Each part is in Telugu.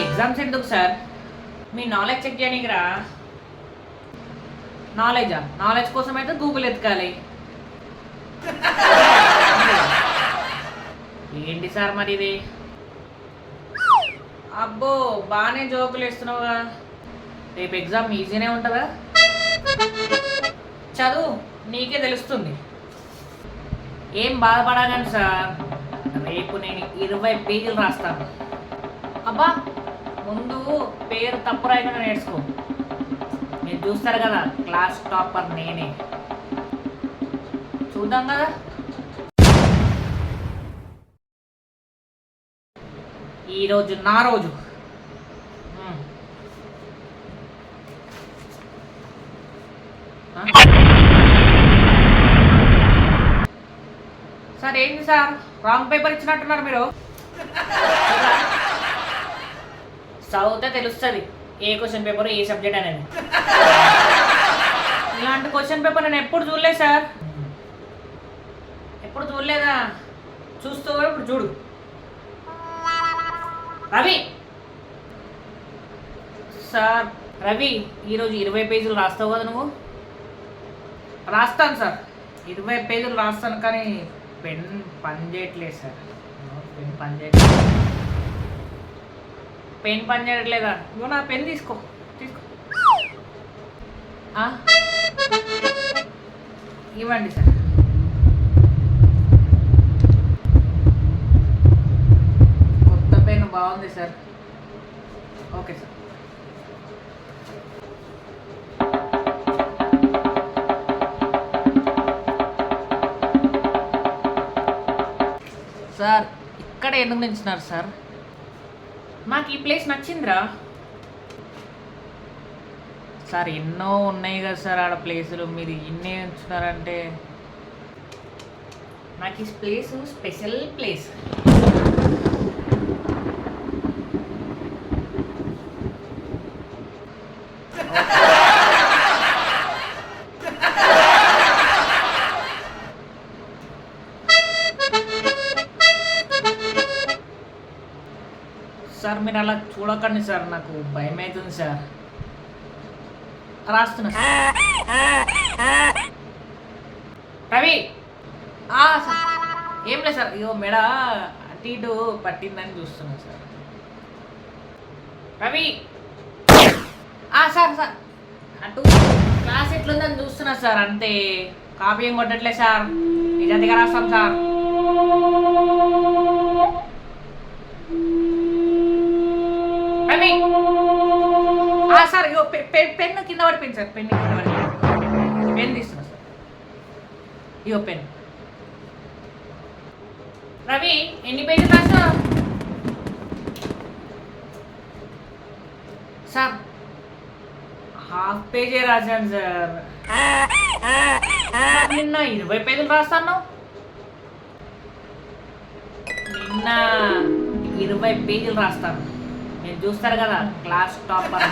ఎగ్జామ్స్ ఎందుకు సార్? మీ నాలెడ్జ్ చెక్ చేయడానికి రా. నాలెడ్జ్ కోసం అయితే గూగుల్ ఎతకాలి. ఏంటి సార్ మరి ఇది? అబ్బో బాగానే జోకులు వేస్తున్నావుగా. రేపు ఎగ్జామ్ ఈజీనే ఉంటుందా? చదువు నీకే తెలుస్తుంది. ఏం బాధపడాలని సార్, రేపు నేను 20 పేజీలు రాస్తాను. అబ్బా ముందు పేరు తప్పు రాయకుండా నేర్చుకో. మీరు చూస్తారు కదా క్లాస్ టాపర్ నేనే. చూద్దాం కదా. ఈరోజు నా రోజు. సార్ ఏంటి సార్ రాంగ్ పేపర్ ఇచ్చినట్టున్నారు మీరు? చదివితే తెలుస్తుంది ఏ క్వశ్చన్ పేపర్ ఏ సబ్జెక్ట్ అనేది. ఇలాంటి క్వశ్చన్ పేపర్ నేను ఎప్పుడు చూడలేదు సార్. ఎప్పుడు చూడలేదా? చూస్తూ ఇప్పుడు చూడు. రవి సార్, రవి ఈరోజు 20 పేజీలు రాస్తావు కదా నువ్వు? రాస్తాను సార్, 20 పేజీలు రాస్తాను, కానీ పెన్ పని చేయట్లేదు సార్. పెన్ పని చేయట్లేదా? నువ్వు నా పెన్ తీసుకో. ఇవ్వండి సార్. కొత్త పెన్ బాగుంది సార్. Okay sir. సార్ ఇక్కడ ఎందుకు నించున్నారు సార్? నాకు ఈ ప్లేస్ నచ్చిందిరా సార్. ఎన్నో ఉన్నాయి కదా సార్ ఆడ ప్లేసులు, మీరు ఇన్నే ఉంచున్నారంటే. నాకు ఈ ప్లేస్ స్పెషల్ ప్లేస్. సార్ మీరు అలా చూడకండి సార్, నాకు భయం అవుతుంది సార్. రాస్తున్నా రవి. ఏం లేదు సార్, ఇగో మెడ అటు ఇటు పట్టిందని చూస్తున్నా సార్. రవి సార్ సార్ అటు క్లాస్ ఎట్లుందని చూస్తున్నా సార్, అంతే. కాపీ ఏం కొట్టట్లేదు సార్, నిజంగా రాస్తాం సార్. రవి సార్ ఇగో పెన్ను కింద పడిపోయింది సార్. పెన్ను కింద పడిపోయింది. పెన్ తీస్తున్నా సార్. ఇగో పెన్. రవి ఎన్ని పేజీలు రాసా సార్? హాఫ్ పేజీ రాశాను సార్. నిన్న 20 పేజీలు రాస్తాను. నిన్న 20 పేజీలు రాస్తాను. మీరు చూస్తారు కదా క్లాస్ టాపర్.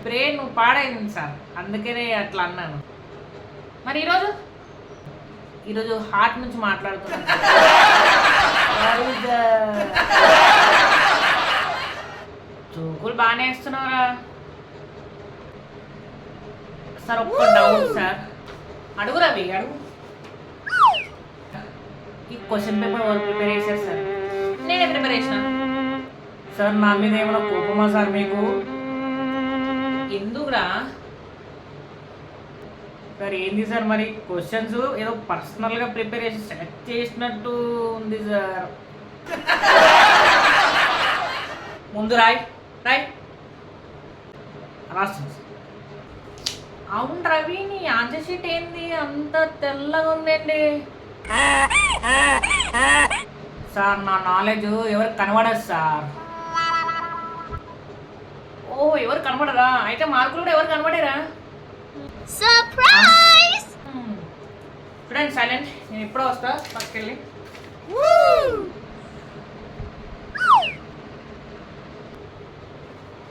బ్రెయిన్ పాడైంది సార్, అందుకనే అట్లా అన్నాను. మరి ఈరోజు హార్ట్ నుంచి మాట్లాడుతున్నాను. చూకులు బాగానే వేస్తున్నారా సార్? ఒక్క డౌట్ సార్, అడుగు రవి అడుగు. ఈ క్వశ్చన్ పేపర్ వాళ్ళు ప్రిపేర్ చేశారు సార్. నేనే ప్రిపేర్ చేసిన సార్. నా మీద ఏమైనా కోపమా సార్ మీకు? ఎందుకురా సార్? ఏంది సార్ మరి క్వశ్చన్స్ ఏదో పర్సనల్గా ప్రిపేర్ చేసి సెలెక్ట్ చేసినట్టు ఉంది సార్. ముందు రాయ్ రాస్తుంది. అవును రవి, నీ ఆన్సర్ షీట్ ఏంది అంత తెల్లగా ఉందండి సార్? నా నాలెడ్జ్ ఎవరికి కనబడదు సార్. ఓ ఎవరు కనబడరా? అయితే మార్కులు కూడా ఎవరు కనబడేరా? సర్ప్రైజ్! Student silent. నేను ఇప్పుడే వస్తా పక్కకెళ్ళి.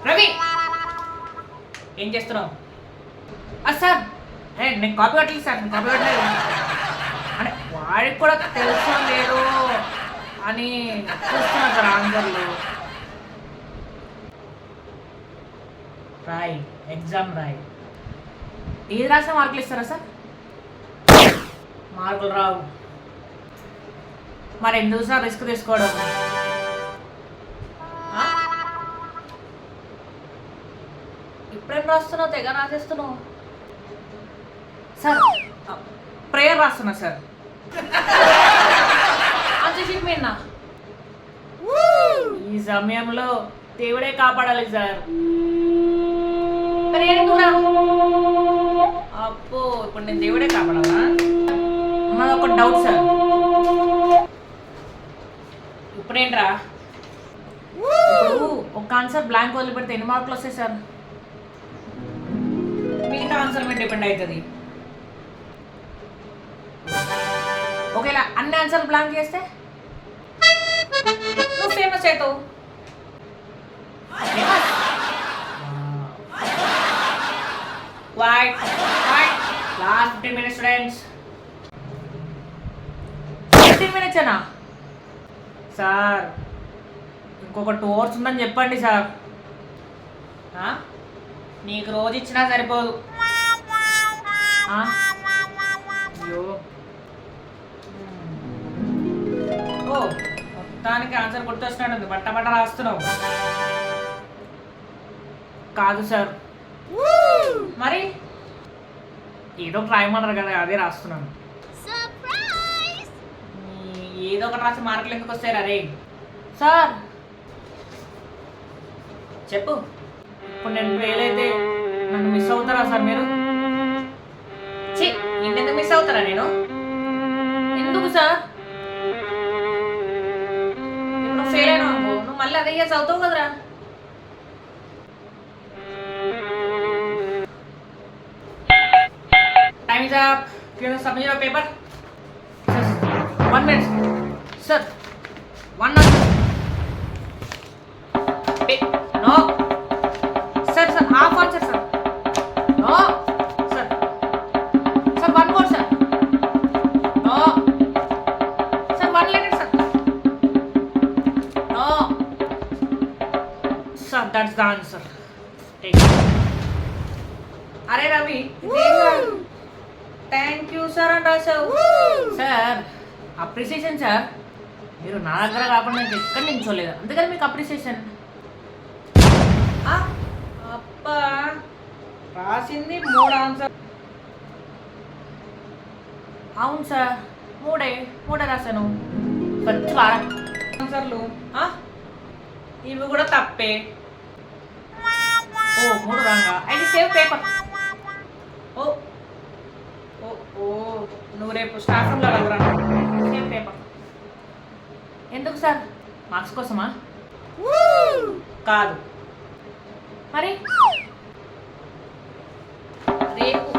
రవి ఏం చేస్తున్నావు? సార్ నేను కాపీ కట్టలేదు సార్. నేను కాపీ కట్టలేదు అంటే వాడికి కూడా తెలుసో లేదు అని చూస్తున్నాను సార్ ఆన్సర్లు. రాయి, ఎగ్జామ్ రాయి. ఏది రాసినా మార్కులు ఇస్తారా సార్? మార్కులు రావు. మరి ఎందుకు సార్ రిస్క్ తీసుకోవడం? ఇప్పుడేం రాస్తున్నావు? తెగ రాసేస్తున్నావు సార్. ప్రేయర్ రాస్తున్నా సార్. అంతసేపు మీన్నా ఈ సమయంలో దేవుడే కాపాడాలి సార్. ప్రేయర్ కూడా అప్పో, ఇప్పుడు నేను దేవుడే కాపాడాలా? మాది ఒక డౌట్ సార్. ఇప్పుడేంట్రా? ఇప్పుడు ఒక ఆన్సర్ బ్లాంక్ వదిలిపెడితే ఎన్ని మార్కులు వస్తాయి సార్? మిగతా ఆన్సర్ మీద డిపెండ్ అవుతుంది. ఒకవేళ అన్ని ఆన్సర్ బ్లాంక్ చేస్తే నువ్వు ఫేమస్ అవుతావు. Last 15 minutes students. 15 minutes ఏనా సార్? ఇంకొక 2 hours ఉందని చెప్పండి సార్. నీకు రోజు ఇచ్చినా సరిపోదు. అయ్యో, ఓ మొత్తానికి ఆన్సర్ గుర్తొచ్చినట్టుంది. బట్ట బట్ట రాస్తున్నావు. కాదు సార్. మరి ఏదో ఒకటి రాయమన్నారు కదా, అదే రాస్తున్నాను. ఏదో ఒకటి రాసి మార్కులు ఎందుకు వస్తాయి రే సార్? చెప్పు. ఇప్పుడు నేను ఫెయిల్ అయితే నన్ను మిస్ అవుతారా సార్ మీరు? ఇంకెందుకు మిస్ అవుతారా నేను? ఎందుకు సార్? ఇప్పుడు ఫెయిల్ అయినా అనుకో, నువ్వు మళ్ళీ అదే ఇయర్స్ అవుతావు కదరా. Time is up. Can you submit your paper? 1 minute. Sir. 1 minute. No. Sir, half answer, sir. No. Sir. Sir, 1 more, sir. No. Sir, 1 letter, sir. No. Sir, that's the answer. Take it. Are Ravi? Thank you sir అని రాశావు సార్. Appreciation sir. మీరు నా దగ్గర కాకుండా నాకు ఎక్కడ నించోలేదు, అందుకని మీకు అప్రిసియేషన్. అప్పా, రాసింది 3 ఆన్సర్. అవును సార్, 3 రాశాను. వచ్చి వారం ఆన్సర్లు. ఇవి కూడా తప్పే. ఓ 3 రాంగా. అయితే సేవ్ పేపర్. ఓ ఓ నువ్వు రేపు స్టాఫ్ రూమ్లో వెళ్ళరా? Same paper. ఎందుకు సార్? మార్క్స్ కోసమా? కాదు మరి రేపు